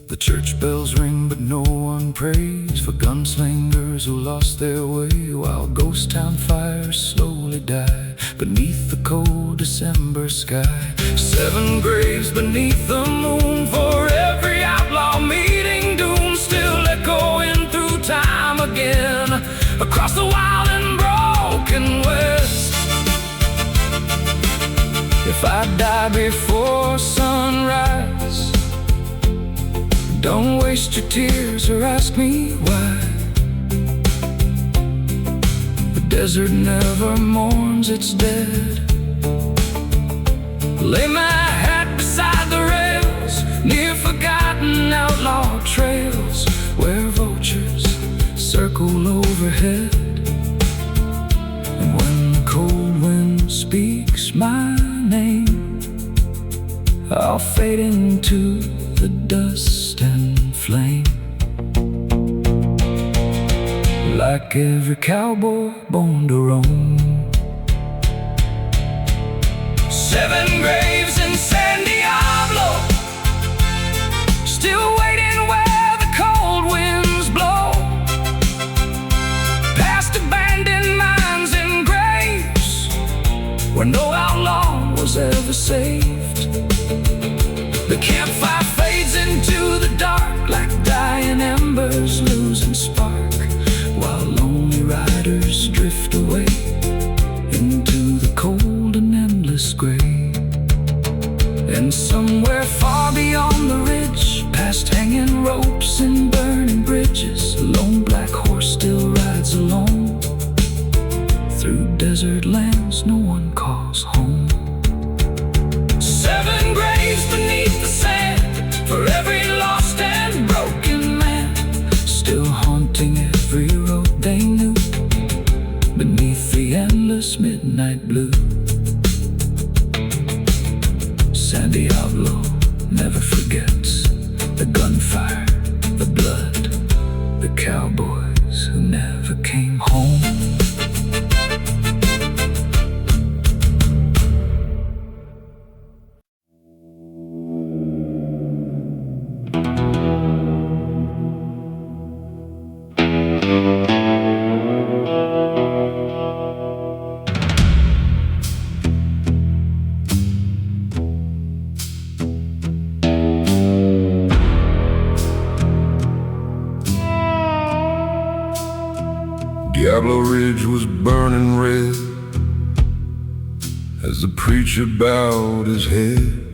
The church bells ring, but no one prays for gunslingers who lost their way, while ghost town fires slowly die beneath the cold December sky. 7 graves beneath the moon for every outlaw meeting doom, still echoing through time again, across the wild and broken West. If I die before sunrise, don't waste your tears or ask me why. The desert never mourns its dead. Lay my hat beside the rails, near forgotten outlaw trails, where vultures circle overhead. And when the cold wind speaks my name, I'll fade into the dust and flame, like every cowboy born to roam. 7 graves in San Diablo, still waiting where the cold winds blow, past abandoned mines and graves where no outlaw was ever saved. The campfire fades into the dark like dying embers losing spark, while lonely riders drift away into the cold and endless gray. And somewhere far beyond the ridge, past hanging ropes and burning bridges, a lone black horse still rides alone through desert lands no one calls home. 7 graves beneath the sand for every lost and broken man, still haunting every road they knew beneath the endless midnight blue. San Diablo never forgets the gunfire, the blood, the cowboys who never came home. Diablo Ridge was burning red as the preacher bowed his head.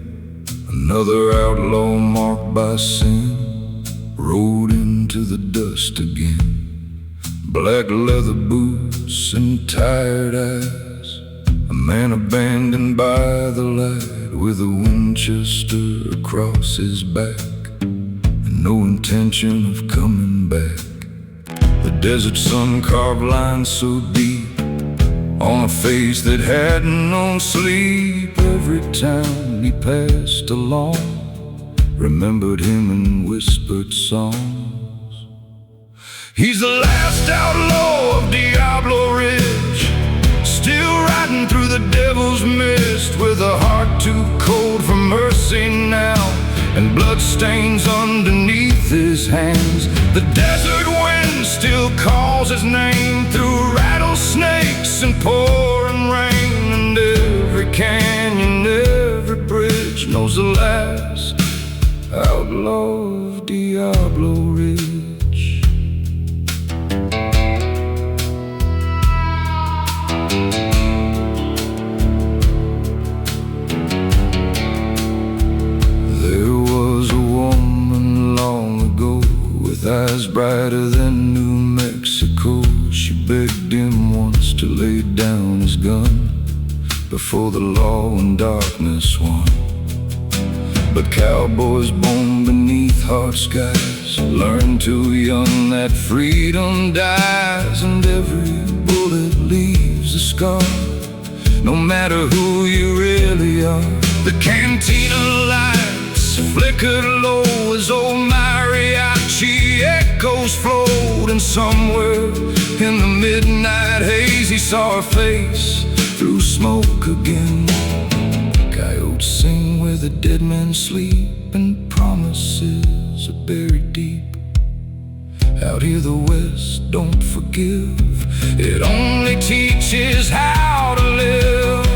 Another outlaw marked by sin rode into the dust again. Black leather boots and tired eyes, a man abandoned by the light with a Winchester across his back and no intention of coming back. The desert sun carved lines so deep on a face that hadn't known sleep. Every town he passed along remembered him and whispered songs. He's the last outlaw of Diablo Ridge, still riding through the devil's mist, with a heart too cold for mercy now, and bloodstains underneath his hands. The desert wind still calls his name through rattlesnakes and pouring rain, and every canyon, every bridge knows the last outlaw of Diablo Ridge. There was a woman long ago with eyes brighter than New Mexico. She begged him once to lay down his gun before the law and darkness won. But cowboys born beneath hard skies learn too young that freedom dies, and every bullet leaves a scar, no matter who you really are. The cantina lights flickered low as old mariachi echoes flowed, and somewhere in the midnight haze he saw her face through smoke again. Coyotes sing where the dead men sleep, and promises are buried deep. Out here the West don't forgive, it only teaches how to live.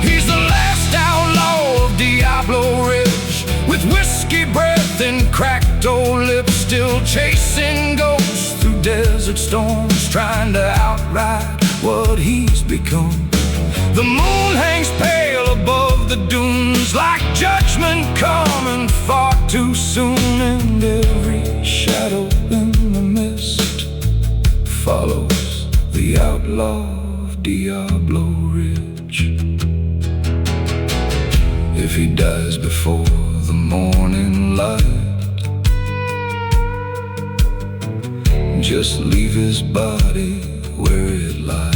He's the last outlaw of Diablo Ridge, with whiskey breath and cracked old lips, still chasing ghosts through desert storms, trying to outride what he's become. The moon hangs pale above the dunes, like judgment coming far too soon, and every shadow in the mist follows the outlaw of Diablo Ridge. If he dies before the morning light, just leave his body where it lies.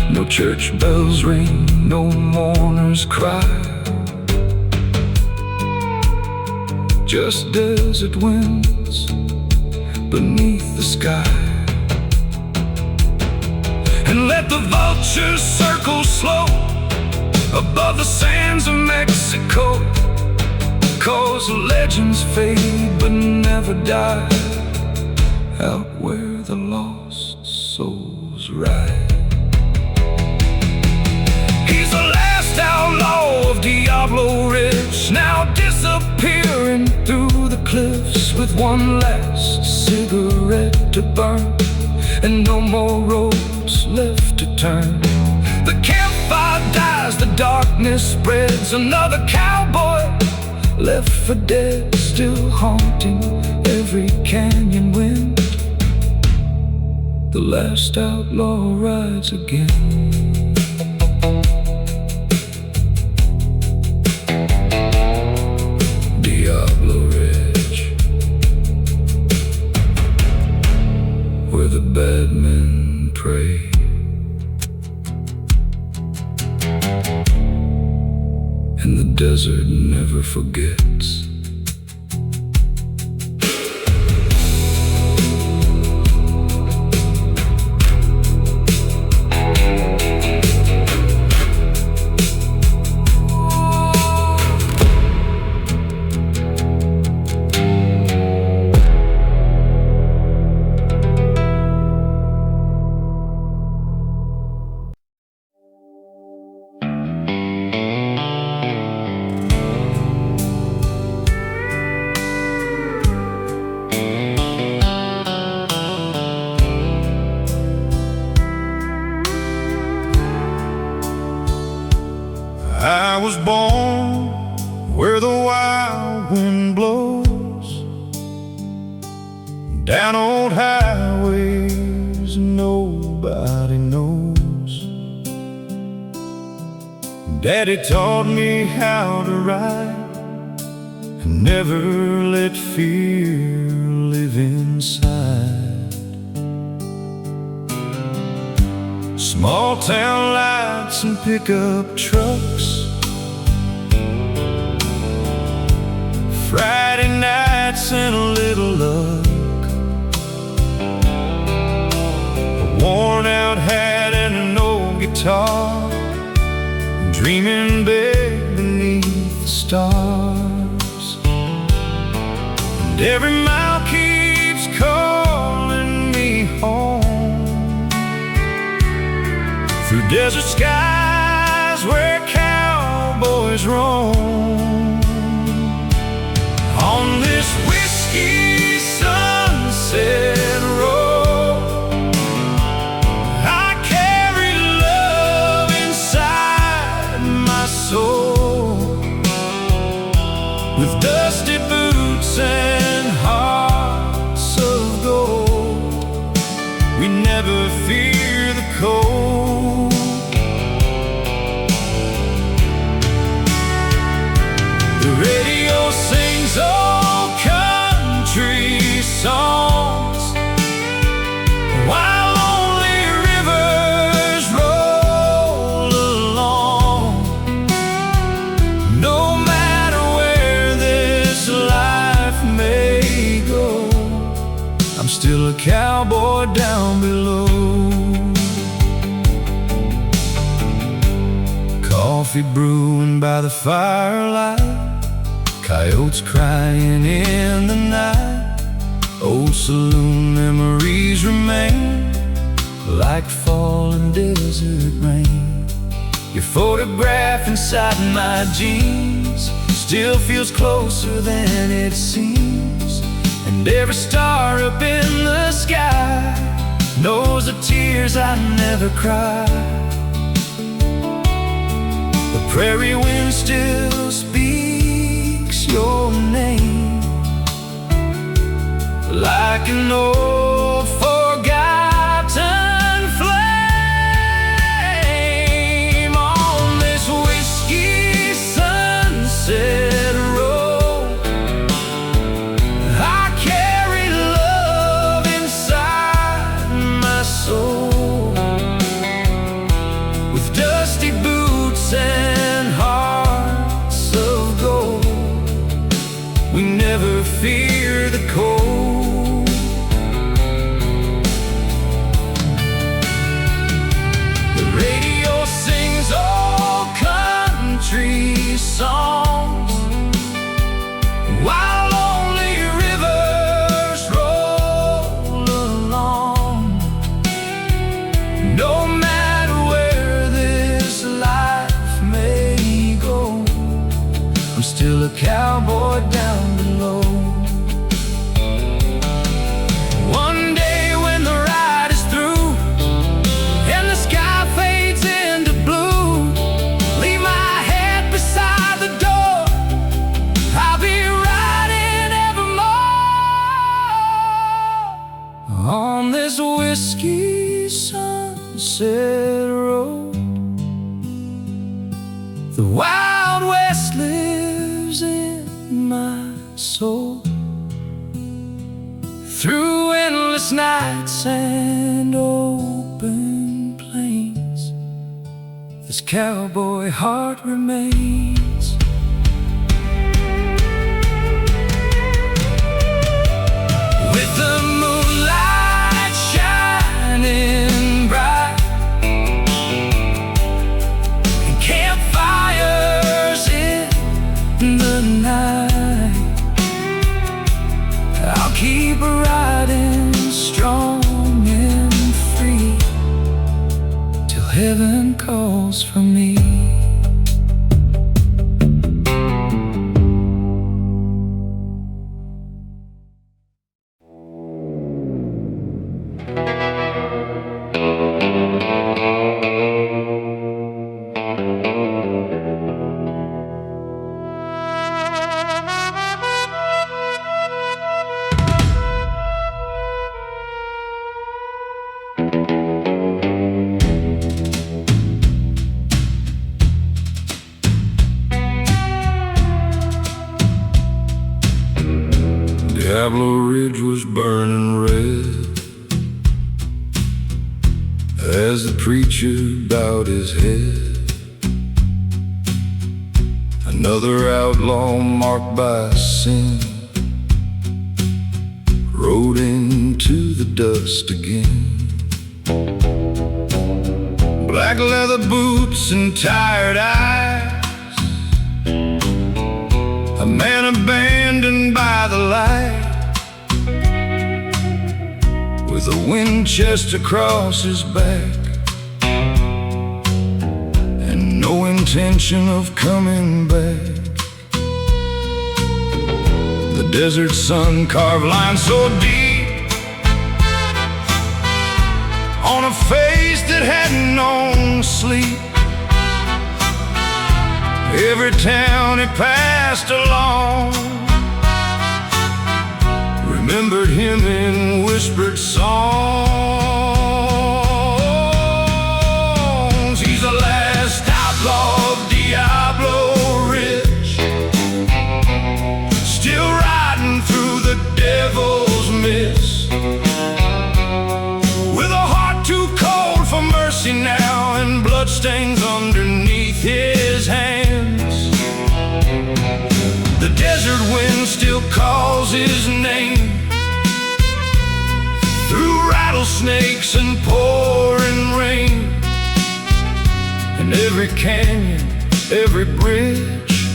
No church bells ring, no mourners cry, just desert winds beneath the sky. And let the vultures circle slow above the sands of Mexico, 'cause legends fade but never die, out where the lost souls ride. He's the last outlaw of Diablo Ridge, now disappearing through the cliffs, with one last cigarette to burn and no more roads left to turn. The campfire dies, the darkness spreads, another cowboy left for dead, still haunting every canyon wind. The last outlaw rides again. Diablo Ridge, where the bad men pray. And the desert never forgets. I was born where the wild wind blows down old highways nobody knows. Daddy taught me how to ride and never let fear live inside. Small town lights and pickup trucks, Friday nights and a little luck, a worn out hat and an old guitar, dreaming big beneath the stars. And every mile keeps calling me home, through desert skies where cowboys cowboys roam. On this whiskey sunset road, I carry love inside my soul. With dusty boots and hearts of gold, we never fear the cold. The radio sings old country songs, while lonely rivers roll along. No matter where this life may go, I'm still a cowboy down below. Coffee brewing by the firelight, coyotes crying in the night. Old saloon memories remain like falling desert rain. Your photograph inside my jeans still feels closer than it seems. And every star up in the sky knows the tears I never cried. The prairie wind still speaks your name like an old forgotten flame. On this whiskey sunset road, I carry love inside my soul. With dusty boots and hearts of gold, we never fear the cold. The radio sings old country songs, while lonely rivers roll along. No matter where this life may go, I'm still a cowboy down below. One day when the ride is through and the sky fades into blue, leave my head beside the door. I'll be riding evermore on this whiskey sunset road. The Wild West lives in my soul. Through endless nights and open plains, this cowboy heart remains. With the moonlight shining bright and campfires in the night, I'll keep riding strong and free till heaven calls for me. Diablo Ridge was burning red as the preacher bowed his head. Another outlaw marked by sin rode into the dust again. Black leather boots and tired eyes, a man abandoned by the light, with a Winchester across his back and no intention of coming back. The desert sun carved lines so deep on a face that hadn't known sleep. Every town he passed along remembered him in whispered songs. He's the last outlaw of Diablo Ridge, still riding through the devil's mist, with a heart too cold for mercy now and bloodstains underneath his hands. The desert wind still calls his name through rattlesnakes and pouring rain. And every canyon, every bridge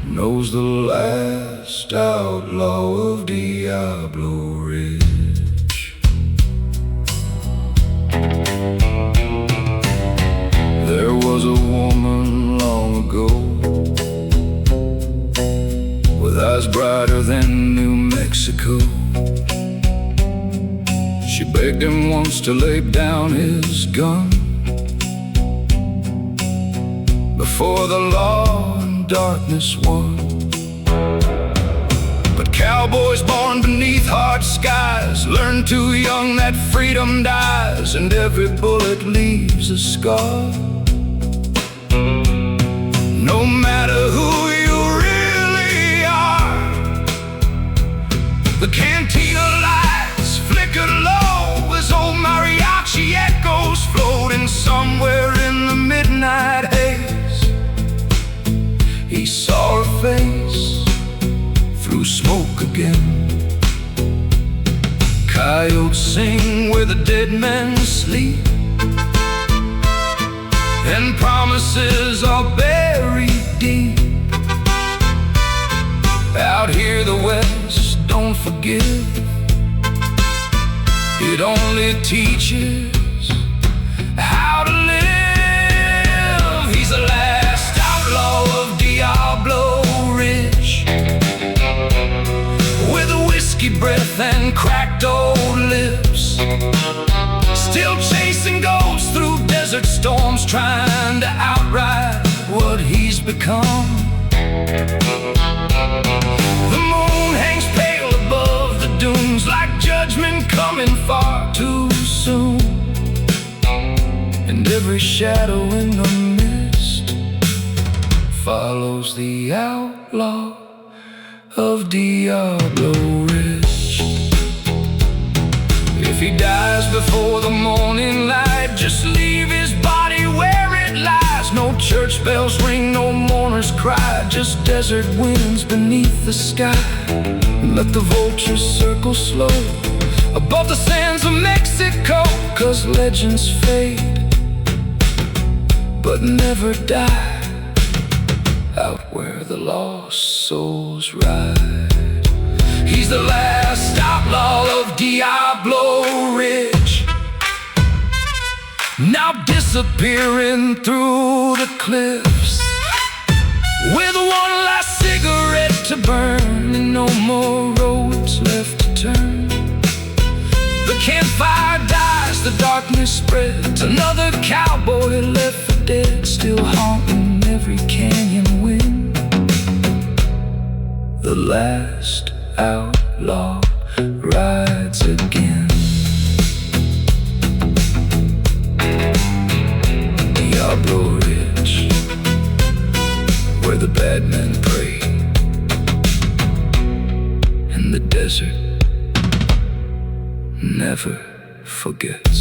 knows the last outlaw of Diablo Ridge. There was a woman long ago with eyes brighter than New Mexico. She begged him once to lay down his gun before the law and darkness won. But cowboys born beneath hard skies learn too young that freedom dies, and every bullet leaves a scar. No matter who you really are, the cantina lights flickered low as old mariachi echoes floating somewhere in the midnight haze. He saw her face through smoke again. Coyotes sing where the dead men sleep, and promises are buried deep. Out here the West don't forgive, it only teaches how to live. He's the last outlaw of Diablo Ridge, with a whiskey breath and cracked old lips, still chasing ghosts through desert storms, trying to outride what he's become. The moon hangs pale above the dunes, like judgment coming far too soon. And every shadow in the mist follows the outlaw of Diablo Ridge. If he dies before the morning light, just leave his body where it lies. No church bells ring, no mourners cry, just desert winds beneath the sky. And let the vultures circle slow above the sands of Mexico, 'cause legends fade but never die out where the lost souls ride. He's the last outlaw of Diablo Ridge, now disappearing through the cliffs, with one last cigarette to burn and no more roads left to turn. The campfire dies, the darkness spreads, another cowboy left for dead, still haunting every canyon wind. The last outlaw rides again. Diablo Ridge, where the bad men pray, and the desert never forgets.